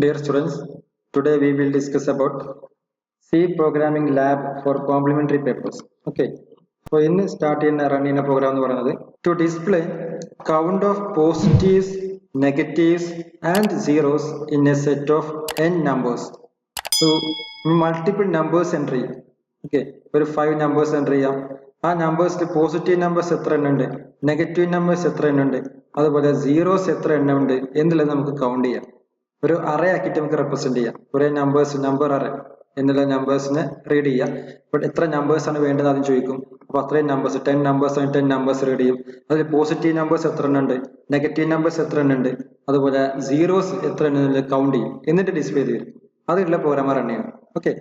Dear students, today we will discuss about C programming lab for complementary papers. Okay, so in start in running a program to display count of positives, negatives, and zeros in a set of n numbers. So multiple numbers entry. Okay, ഒരു 5 numbers entry ചെയ്യാം. ആ നമ്പേഴ്സിൽ positive numbers എത്ര എണ്ണം ഉണ്ട്, negative numbers എത്ര എണ്ണം ഉണ്ട്, അതുപോലെ സീറോസ് എത്ര എണ്ണം ഉണ്ട് എന്നുള്ളത് നമുക്ക് കൗണ്ട് ചെയ്യാം. ഒരു അറേ ആക്കിയിട്ട് നമുക്ക് റെപ്രസെന്റ് ചെയ്യാം. കുറെ നമ്പേഴ്സ് നമ്പർ അറേ എന്നുള്ള നമ്പേഴ്സിനെ റീഡ് ചെയ്യാം. അപ്പോൾ എത്ര നമ്പേഴ്സ് ആണ് വേണ്ടത് ആദ്യം ചോദിക്കും. അപ്പോൾ അത്രയും നമ്പേഴ്സ് 10 നമ്പേഴ്സ് ആണ്, 10 നമ്പേഴ്സ് റീഡ് ചെയ്യും. അതിൽ പോസിറ്റീവ് നമ്പേഴ്സ് എത്ര എണ്ണം ഉണ്ട്, നെഗറ്റീവ് നമ്പേഴ്സ് എത്ര എണ്ണം ഉണ്ട്, അതുപോലെ സീറോസ് എത്ര എണ്ണം കൗണ്ട് ചെയ്യും. എന്നിട്ട് ഡിസ്പ്ലേ ചെയ്ത് തരും. അതിലുള്ള പ്രോഗ്രാം റൺ ചെയ്യണം. ഓക്കെ,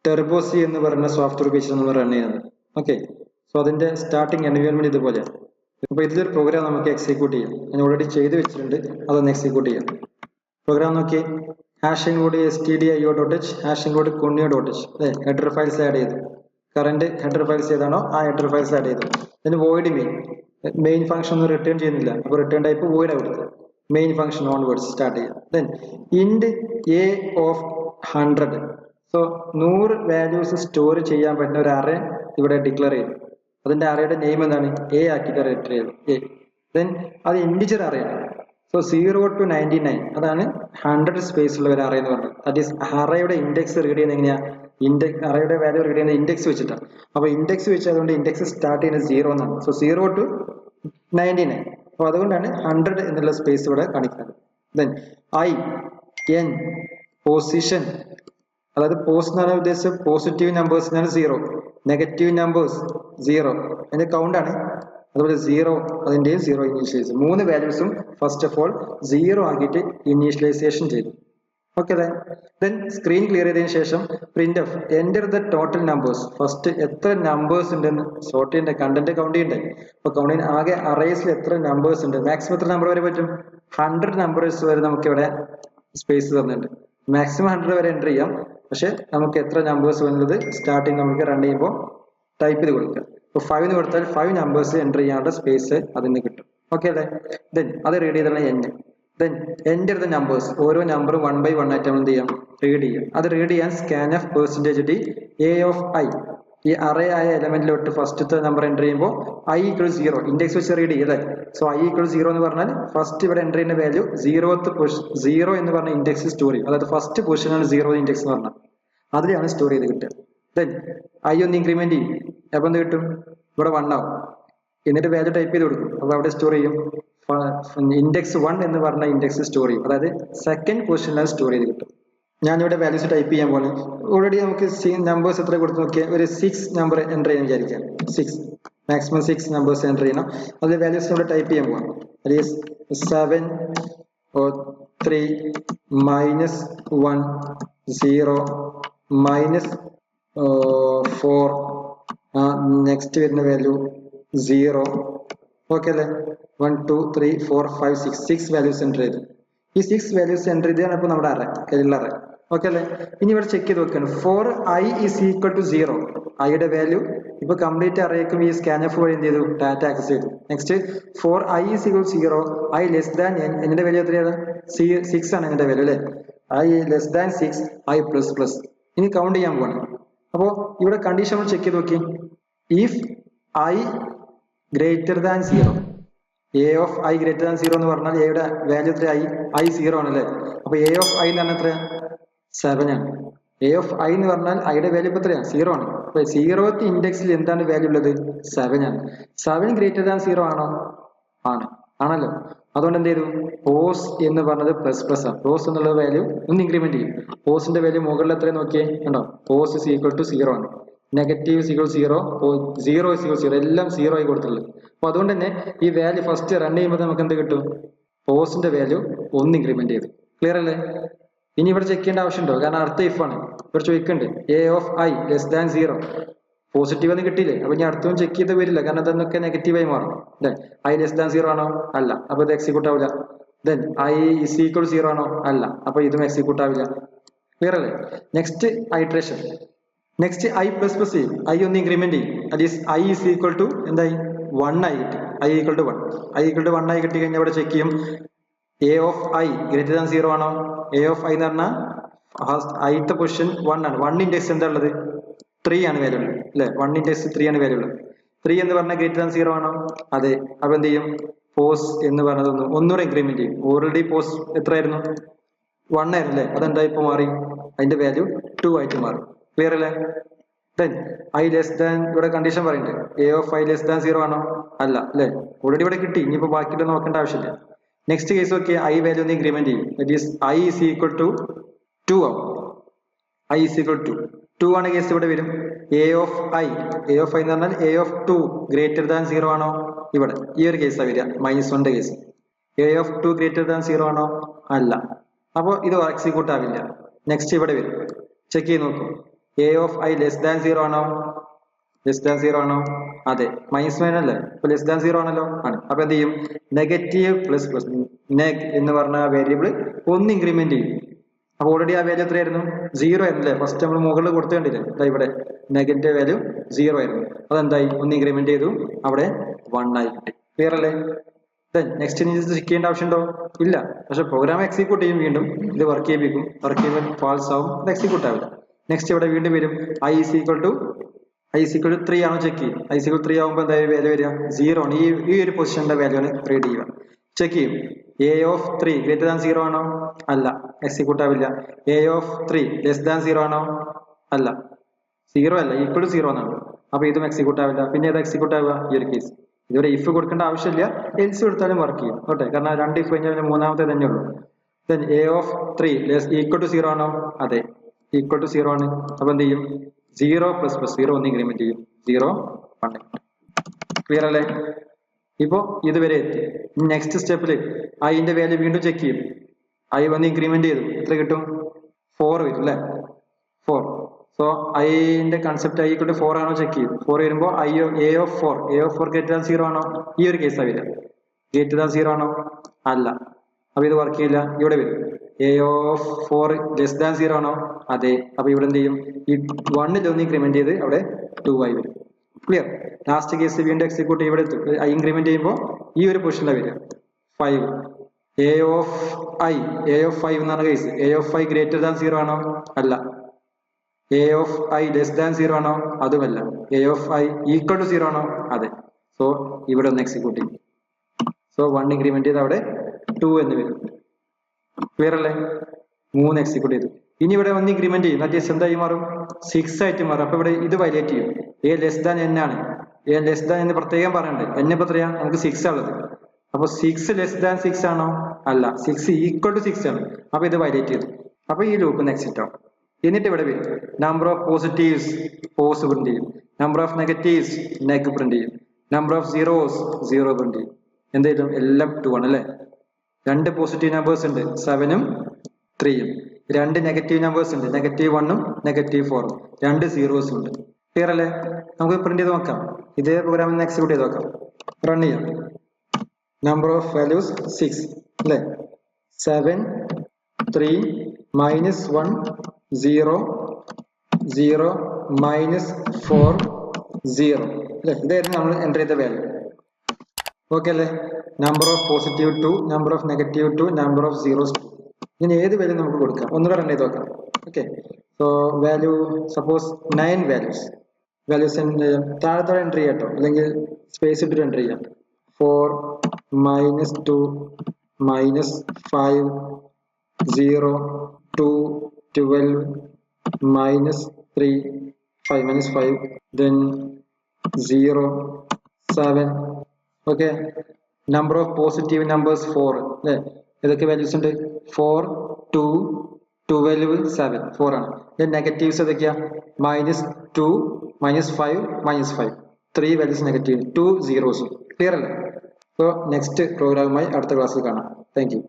ടെർബോസി എന്ന് പറയുന്ന സോഫ്റ്റ്വെയർ ഉപയോഗിച്ച് നമ്മൾ റൺ ചെയ്യുന്നത്. ഓക്കെ, സോ അതിന്റെ സ്റ്റാർട്ടിങ് എൻവയോൺമെന്റ് ഇതുപോലെയാണ്. അപ്പോൾ ഇതിലൊരു പ്രോഗ്രാം നമുക്ക് എക്സിക്യൂട്ട് ചെയ്യാം. ഞാൻ ഓൾറെഡി ചെയ്ത് വെച്ചിട്ടുണ്ട്, അതൊന്ന് എക്സിക്യൂട്ട് ചെയ്യാം. പ്രോഗ്രാം നോക്കി, hash include stdio.h, hash include conio.h, അല്ലേ, ഹെഡർ ഫയൽസ് ആഡ് ചെയ്തു. കറന്റ് ഹെഡർ ഫയൽസ് ഏതാണോ ആ ഹെഡർ ഫയൽസ് ആഡ് ചെയ്തു. then void മെയിൻ ഫംഗ്ഷൻ ഒന്നും റിട്ടേൺ ചെയ്യുന്നില്ല, അപ്പോൾ റിട്ടേൺ ടൈപ്പ് void കൊടുത്തു. മെയിൻ ഫംഗ്ഷൻ ഓൺവേർഡ്സ് സ്റ്റാർട്ട് ചെയ്യാം. then int a of 100, so 100 values store ചെയ്യാൻ പറ്റുന്ന ഒരു അറേ ഇവിടെ ഡിക്ലെയർ ചെയ്തു. അതിന്റെ അറേയുടെ നെയിം എന്താണ്, എ ആക്കിയിട്ട് റിട്ടേൺ ചെയ്തു എ. then അത് ഇൻഡിജർ അറേയാണ്. സോ 0 to 99, അതാണ് 100 സ്പേസ് ഉള്ള ഒരു അറേ എന്ന് പറയുന്നത്. ദാറ്റ് ഈസ് അറേയുടെ ഇൻഡെക്സ് റീഡ് ചെയ്യുന്നത് എങ്ങനെയാ, അറേയുടെ വാല്യൂ റീഡ് ചെയ്യുന്നത് ഇൻഡെക്സ് വെച്ചിട്ടാണ്. അപ്പോൾ ഇൻഡെക്സ് വെച്ച് അതുകൊണ്ട് ഇൻഡെക്സ് സ്റ്റാർട്ട് ചെയ്യുന്നത് 0 എന്നാണ്. സോ 0 to 99, അപ്പോൾ അതുകൊണ്ടാണ് 100 എന്നുള്ള സ്പേസ് ഇവിടെ കാണിക്കുന്നത്. ദെൻ ഐ എൻ പൊസിഷൻ, അതായത് പോസ്റ്റ് എന്നാണ് ഉദ്ദേശിച്ചത്, പോസിറ്റീവ് നമ്പേഴ്സിനാണ് 0, നെഗറ്റീവ് നമ്പേഴ്സ് 0, അതിന്റെ കൗണ്ട് ആണ്. അതുപോലെ 0, അതിന്റെയും 0 ഇനീഷ്യലൈസ്. 3 വാല്യൂസും ഫസ്റ്റ് ഓഫ് ഓൾ 0 ആക്കിയിട്ട് ഇനീഷ്യലൈസേഷൻ ചെയ്തു. ഓക്കെ, ദെൻ സ്ക്രീൻ ക്ലിയർ ചെയ്തതിനു ശേഷം print F enter the total numbers. First എത്ര നമ്പേഴ്സ് ഉണ്ടെന്ന് സോർട്ട് ചെയ്യണ്ടേ, കണ്ടന്റ് കൗണ്ട് ചെയ്യണ്ടേ. അപ്പൊ കൗണ്ട് ചെയ്യാൻ ആകെ അറേസിൽ എത്ര നമ്പേഴ്സ് ഉണ്ട്, മാക്സിമം എത്ര നമ്പർ വരെ പറ്റും, 100 നമ്പേഴ്സ് വരെ നമുക്ക് ഇവിടെ സ്പേസ് തന്നിട്ടുണ്ട്. മാക്സിമം 100 വരെ എൻ്റർ ചെയ്യാം. പക്ഷെ നമുക്ക് എത്ര നമ്പേഴ്സ് വരുന്നത് സ്റ്റാർട്ടിങ് നമുക്ക് റൺ ചെയ്യുമ്പോൾ ടൈപ്പ് ചെയ്ത് കൊടുക്കാം. ഇപ്പോൾ 5 എന്ന് കൊടുത്താൽ 5 നമ്പേഴ്സ് എൻ്റർ ചെയ്യാനുള്ള സ്പേസ് അതിന് കിട്ടും. ഓക്കെ അല്ലേ. ദെൻ അത് റീഡ് ചെയ്താണ് N. Then enter the numbers, ഓരോ നമ്പറും 1 by 1 ആയിട്ട് നമ്മൾ എന്ത് ചെയ്യാം, റീഡ് ചെയ്യാം. അത് റീഡ് ചെയ്യാൻ സ്കാൻഎഫ് %d a of i, ഈ അറേ ആയ എലമെന്റിലോട്ട് ഫസ്റ്റത്തെ നമ്പർ എൻ്റർ ചെയ്യുമ്പോൾ i = 0, ഇൻഡെക്സ് വെച്ച് റീഡ് ചെയ്യും അല്ലേ. സോ i = 0 എന്ന് പറഞ്ഞാൽ ഫസ്റ്റ് ഇവിടെ എൻ്റർ ചെയ്യുന്ന വാല്യൂ 0 എന്ന് പറഞ്ഞ ഇൻഡെക്സ് സ്റ്റോർ ചെയ്യും. അതായത് ഫസ്റ്റ് പൊസിഷനാണ് 0 ഇൻഡെക്സ് എന്ന് പറഞ്ഞാൽ അതിലാണ് സ്റ്റോർ ചെയ്ത് കിട്ടുക. ദെൻ i ഒന്ന് ഇൻക്രിമെന്റ് ചെയ്യും. അപ്പോൾ എന്ത് കിട്ടും, ഇവിടെ 1 ആവും. എന്നിട്ട് വാല്യൂ ടൈപ്പ് ചെയ്ത് കൊടുക്കും. അപ്പോൾ അവിടെ സ്റ്റോർ ചെയ്യും ഇൻഡെക്സ് 1 എന്ന് പറഞ്ഞ ഇൻഡെക്സ് സ്റ്റോർ ചെയ്യും. അതായത് സെക്കൻഡ് പൊസിഷനിലാണ് സ്റ്റോർ ചെയ്ത് കിട്ടും. ഞാനിവിടെ വാല്യൂസ് ടൈപ്പ് ചെയ്യാൻ പോലെ ഓൾറെഡി നമുക്ക് നമ്പേഴ്സ് എത്ര കൊടുത്ത് നോക്കിയാൽ ഒരു 6 നമ്പർ എൻ്റർ ചെയ്യാൻ വിചാരിക്കാം. 6, മാക്സിമം 6 നമ്പേഴ്സ് എൻ്റർ ചെയ്യണം. അത് വാല്യൂസ് ഇവിടെ ടൈപ്പ് ചെയ്യാൻ പോകാം. അത് 7 3 -1 0 -4, നെക്സ്റ്റ് വരുന്ന വാല്യൂ 0. ഓക്കെ അല്ലേ. 1 2 3 4 5 6 വാല്യൂസ് എൻ്റർ ചെയ്തു. ഈ 6 വാല്യൂസ് എൻ്റർ ചെയ്താണ് ഇപ്പോൾ നമ്മുടെ അറേ, കയ്യിലുള്ള അറേ. ഓക്കെ അല്ലേ. ഇനി ഇവിടെ ചെക്ക് ചെയ്ത് വെക്കണം. For i is equal to 0, ഐയുടെ വാല്യൂ ഇപ്പൊ കംപ്ലീറ്റ് അറേക്കും ഈ സ്കാൻഎഫ് വഴി എന്ത് ചെയ്തു, ഡാറ്റ ആക്സസ് ചെയ്തു. Next for i is equal to 0, i less than n, എന്നിന്റെ വാല്യൂ എത്രയാണ്, 6 ആണ് എന്നിന്റെ വാല്യൂ അല്ലേ. i less than 6, i plus plus. ഇനി കൗണ്ട് ചെയ്യാൻ പോകണം. അപ്പോൾ ഇവിടെ കണ്ടീഷൻ ചെക്ക് ചെയ്ത് നോക്കി. If i greater than 0, a of i greater than 0 എന്ന് പറഞ്ഞാൽ എയുടെ വാല്യൂ എത്ര, i 0 ആണല്ലേ. അപ്പൊ a of i എന്ന് പറഞ്ഞാൽ എത്രയാണ്, 7 ആണ്. a of i എന്ന് പറഞ്ഞാൽ ഐയുടെ വാല്യൂ ഇപ്പൊ എത്രയാണ്, 0 ആണ്. അപ്പൊ 0th ഇൻഡെക്സിൽ എന്താണ് വാല്യൂ ഉള്ളത്, 7 ആണ്. 7 greater than 0 ആണോ, ആണല്ലോ. അതുകൊണ്ട് എന്ത് ചെയ്തു, പോസ് എന്ന് പറഞ്ഞത് ++ ആണ്. പോസ് എന്നുള്ള വാല്യൂ ഒന്ന് ഇൻക്രിമെന്റ് ചെയ്യും. പോസിന്റെ വാല്യൂ മുകളിൽ എത്രയും നോക്കിയേ കണ്ടോ, പോസ് is equal to 0 ആണ്. Negative is equal to 0, 0 is equal to 0, എല്ലാം 0 ആയി കൊടുത്തിട്ടുള്ളത്. അപ്പൊ അതുകൊണ്ട് തന്നെ ഈ വാല്യൂ ഫസ്റ്റ് റൺ ചെയ്യുമ്പോൾ നമുക്ക് എന്ത് കിട്ടും, പോസിന്റെ വാല്യൂ ഒന്ന് ഇൻക്രിമെന്റ് ചെയ്തു. ക്ലിയർ അല്ലേ. ഇനി ഇവിടെ ചെക്ക് ചെയ്യേണ്ട ആവശ്യമുണ്ടോ, കാരണം അടുത്ത ഇഫ് ആണ് ഇവിടെ ചോദിക്കുന്നുണ്ട്. a of i less than 0, positive എന്ന് കിട്ടിയില്ലേ. അപ്പൊ ഇനി അടുത്തൊന്നും ചെക്ക് ചെയ്ത് വരില്ല, കാരണം അതൊക്കെ നെഗറ്റീവായി മാറും അല്ലേ. i less than 0 ആണോ, അല്ല, അപ്പൊ ഇത് എക്സിക്യൂട്ട് ആവില്ല. Then i is equal to 0 ആണോ, അല്ല, അപ്പൊ ഇതും എക്സിക്യൂട്ട് ആവില്ല. ക്ലിയർ അല്ലേ. നെക്സ്റ്റ് ഐട്രേഷൻ, നെക്സ്റ്റ് i ++ ചെയ്യും. i ഒന്ന് ഇൻക്രിമെന്റ് ചെയ്യും. That is i is equal to എന്തായി, 1 ആയി കിട്ടി. i equal to 1 ആയി കിട്ടി കഴിഞ്ഞാൽ ഇവിടെ ചെക്ക് ചെയ്യും A of I greater than 0 ആണോ? എ ഓഫ് ഐ എന്ന് പറഞ്ഞാൽ ഐത്തെ പൊസിഷൻ 1 ആണ്. 1 ഇൻഡെക്സ് എന്താ ഉള്ളത്? 3 ആണ് വാല്യൂ ഉള്ളത് അല്ലെ? 1 ഇൻഡെക്സ് 3 ആണ് വാല്യൂ ഉള്ളത്. 3 എന്ന് പറഞ്ഞാൽ ഗ്രേറ്റർ ദാൻ 0 ആണോ? അതെ. അപ്പൊ എന്ത് ചെയ്യും? പോസ് എന്ന് പറഞ്ഞത് ഒന്നുകൂടെ ഇൻക്രിമെന്റ് ചെയ്യും. ഓൾറെഡി പോസ് എത്രയായിരുന്നു? 1 ആയിരുന്നു അല്ലേ? അതെന്താ ഇപ്പൊ മാറി? അതിന്റെ വാല്യൂ 2 ആയിട്ട് മാറി. ക്ലിയർ അല്ലേ? ദെൻ ഐ ലെസ് ദാൻ, ഇവിടെ കണ്ടീഷൻ പറയുന്നുണ്ട്. A of I less than 0 ആണോ? അല്ല അല്ലെ? ഓൾറെഡി ഇവിടെ കിട്ടി. ഇനിയിപ്പോ ബാക്കിയിട്ട് നോക്കേണ്ട ആവശ്യമില്ല. നെക്സ്റ്റ് കേസ് നോക്കിയാൽ ഐ വാല്യൂ ഒന്ന് ഇൻക്രിമെന്റ് ചെയ്യും. That is I is equal to 2 ആവും. ഐ ഈസ് ഈക്വൽ ടു 2 ആണ് കേസ് ഇവിടെ വരും. എ ഓഫ് ഐ എന്ന് പറഞ്ഞാൽ എ ഓഫ് 2 ഗ്രേറ്റർ ദാൻ 0 ആണോ? ഇവിടെ ഈ ഒരു കേസാണ് വരിക, -1 case. A of 2 greater than 0 ആണോ? അല്ല. അപ്പോൾ ഇത് എക്സിക്യൂട്ട് ആവില്ല. നെക്സ്റ്റ് ഇവിടെ വരും. ചെക്ക് ചെയ്ത് നോക്കൂ. A of I less than 0 ആണോ? ലെസ് ദാൻ 0 ആണോ? അതെ. -1 അല്ലേ? അപ്പൊ ലെസ് ദാൻ 0 ആണല്ലോ. ആണ്. അപ്പൊ എന്ത് ചെയ്യും? നെഗറ്റീവ് പ്ലസ് പ്ലസ് നെഗ് എന്ന് പറഞ്ഞ വേരിയബിൾ ഒന്ന് ഇൻക്രിമെന്റ് ചെയ്യും. അപ്പൊ ഓൾറെഡി ആ വാല്യൂ എത്രയായിരുന്നു? 0 ആയിരുന്നു അല്ലേ? ഫസ്റ്റ് നമ്മൾ മുകളിൽ കൊടുത്തിട്ടില്ലേ? ഇവിടെ നെഗറ്റീവ് വാല്യൂ 0 ആയിരുന്നു. അതെന്തായി? ഒന്ന് ഇൻക്രിമെന്റ് ചെയ്തു, അവിടെ 1 ആയി കിട്ടി. ക്ലിയർ അല്ലേ? നെക്സ്റ്റ് ഇനി ഇത് ചെക്ക് ചെയ്യേണ്ട ആവശ്യമുണ്ടോ? ഇല്ല. പക്ഷെ പ്രോഗ്രാം എക്സിക്യൂട്ട് ചെയ്യും. വീണ്ടും ഇത് വർക്ക് ചെയ്യിപ്പിക്കും. വർക്ക് ചെയ്യുമ്പോൾ ഫാൾസ് ആവും, ഇത് എക്സിക്യൂട്ട് ആവില്ല. നെക്സ്റ്റ് ഇവിടെ വീണ്ടും വരും. ഐ ഈസ് ഈക്വൽ ടു 3 ആണോ ചെക്ക് ചെയ്യും. ഐ ഈസ് ഈക്വൽ 3 ആകുമ്പോൾ എന്തായാലും വാല്യൂ വരിക 0 ആണ്. ഈ ഒരു പൊസിഷന്റെ വാല്യൂ ആണ് റീഡ് ചെയ്യുക. ചെക്ക് ചെയ്യും. എ ഓഫ് 3 ഗ്രേറ്റർ ദാൻ 0 ആണോ? അല്ല. എക്സിക്യൂട്ട് ആവില്ല. എ ഓഫ് 3 ലെസ് ദാൻ 0 ആണോ? അല്ല. 0 അല്ല, ഈക്വൽ ടു 0 എന്നാണ്. അപ്പൊ ഇതും എക്സിക്യൂട്ട് ആവില്ല. പിന്നെ ഏത് എക്സിക്യൂട്ട് ആവുക? ഈ ഒരു കേസ്. ഇതുവരെ ഇഫ് കൊടുക്കേണ്ട ആവശ്യമില്ല, എൽസ് കൊടുത്താലും വർക്ക് ചെയ്യും. ഓട്ടെ, കാരണം 2 ഇഫ് കഴിഞ്ഞാൽ മൂന്നാമത്തെ തന്നെ ഉള്ളൂ. എ ഓഫ് 3 ഈക്വൽ ടു 0 ആണോ? അതെ, ഈക്വൽ ടു 0 ആണ്. അപ്പൊ എന്ത് ചെയ്യും? 0 പ്ലസ് പ്ലസ് 0 ഒന്ന് ഇൻക്രിമെന്റ് ചെയ്യും. 0 1. ക്ലിയർ അല്ലേ? ഇപ്പോ ഇതുവരെ എത്തി. നെക്സ്റ്റ് സ്റ്റെപ്പില് ഐന്റെ വാല്യൂ വീണ്ടും ചെക്ക് ചെയ്യും. ഐ വന്ന് ഇൻക്രിമെന്റ് ചെയ്തു. എത്ര കിട്ടും? 4 വരും അല്ലെ? 4. സോ ഐന്റെ കൺസെപ്റ്റ് ഐ ഈക്വൽ ടു 4 ആണോ ചെക്ക് ചെയ്യും. 4 വരുമ്പോൾ എ ഓഫ് 4 ഗ്രേറ്റർ ദാൻ 0 ആണോ? ഈ ഒരു കേസാണ് വരിക. ഗ്രേറ്റർ ദാൻ 0 ആണോ? അല്ല. അപ്പൊ ഇത് വർക്ക് ചെയ്യില്ല. ഇവിടെ വരും. എ ഓഫ് 4 ലെസ് ദാൻ 0 ആണോ? അതെ. അപ്പൊ ഇവിടെ എന്ത് ചെയ്യും? ഈ 1 ഒന്ന് ഇൻക്രിമെന്റ് ചെയ്ത് അവിടെ 2 ആയി വരും. ക്ലിയർ? ലാസ്റ്റ് കേസ് വീണ്ടും എക്സിക്യൂട്ട് ഇവിടെ എത്തും. ഐ ഇൻക്രിമെന്റ് ചെയ്യുമ്പോൾ ഈ ഒരു പൊസിഷനിലാണ് വരിക. 5. എ ഓഫ് 5 എന്നാണ് കേസ്. എ ഓഫ് 5 ഗ്രേറ്റർ ദാൻ 0 ആണോ? അല്ല. A of I less than 0 ആണോ? അതുമല്ല. A of I equal to 0 ആണോ? അതെ. സോ ഇവിടെ ഒന്ന് എക്സിക്യൂട്ട് ചെയ്യും. സോ 1 ഇൻക്രിമെന്റ് ചെയ്ത് അവിടെ 2 എന്ന് വരും. ക്ലിയർ അല്ലേ? 3 എക്സിക്യൂട്ട് ചെയ്തു. ഇനി ഇവിടെ 1 ഇൻക്രിമെന്റ് ചെയ്യും. ദാറ്റ് ഈസ് എന്തായി മാറും? 6 ആയിട്ട് മാറും. അപ്പൊ ഇവിടെ ഇത് വയലേറ്റ് ചെയ്യും. എ ലെസ് ദാൻ n ആണ്. എ ലെസ് ദാൻ എന്ന് പ്രത്യേകം പറയുന്നുണ്ട്. n ഇപ്പൊ എത്രയാ? നമുക്ക് 6 ഉള്ളത്. അപ്പൊ 6 ലെസ് ദാൻ 6 ആണോ? അല്ല. 6 ഈക്വൽ ടു 6 ആണ്. അപ്പൊ ഇത് വയലേറ്റ് ചെയ്തു. അപ്പൊ ഈ ലൂപ്പ് എക്സിറ്റ് ആവും. എന്നിട്ട് ഇവിടെ വരും. Number of positives pos print ചെയ്യും. Number of negatives neg print ചെയ്യും. നമ്പർ ഓഫ് സീറോസ് 0 പ്രിന്റ് ചെയ്യും. എന്തായാലും എല്ലാം 2 ആണ് അല്ലെ? 2 പോസിറ്റീവ് നമ്പേഴ്സ് ഉണ്ട്, 7ഉം 3ഉം. 2 നെഗറ്റീവ് നമ്പേഴ്സ് ഉണ്ട്, -1ഉം -4ഉം. 2 സീറോസും ഉണ്ട്. ക്ലിയർ അല്ലേ? നമുക്ക് പ്രിന്റ് ചെയ്ത് നോക്കാം. ഇതേ പ്രോഗ്രാമിൽ നിന്ന് എക്സിക്യൂട്ട് ചെയ്ത് നോക്കാം. റൺ ചെയ്യാം. നമ്പർ ഓഫ് വാല്യൂസ് 6 അല്ലെ? 7 3 -1 0 0 -4 0 അല്ലെ? ഇതായിരുന്നു നമ്മൾ എൻ്റർ ചെയ്ത വാല്യൂ. ഓക്കെ അല്ലേ? Number of positive 2, number of negative 2, number of zeros 2. ഇനി ഏത് വാല്യൂ നമുക്ക് കൊടുക്കാം? ഒന്നുകൂടെ റൺ ചെയ്ത് നോക്കാം. Okay, so value suppose 9 values താഴെ എൻ്റർ ചെയ്യാം കേട്ടോ, അല്ലെങ്കിൽ സ്പേസ് ഇട്ടിട്ട് എൻ്റർ ചെയ്യാം. 4 -2 -5 0 2 12 -3 5 then 0 7. Okay, number of positive numbers 4 അല്ലേ? ഏതൊക്കെ വാല്യൂസ് ഉണ്ട്? 4 2 12 7 4 ആണ്. നെഗറ്റീവ്സ് ഏതൊക്കെയാ? -2 -5 -5 3 വാല്യൂസ് നെഗറ്റീവ്, 2 സീറോസും. ക്ലിയർ അല്ലേ? സോ നെക്സ്റ്റ് പ്രോഗ്രാമുമായി അടുത്ത ക്ലാസ്സിൽ കാണാം. Thank you.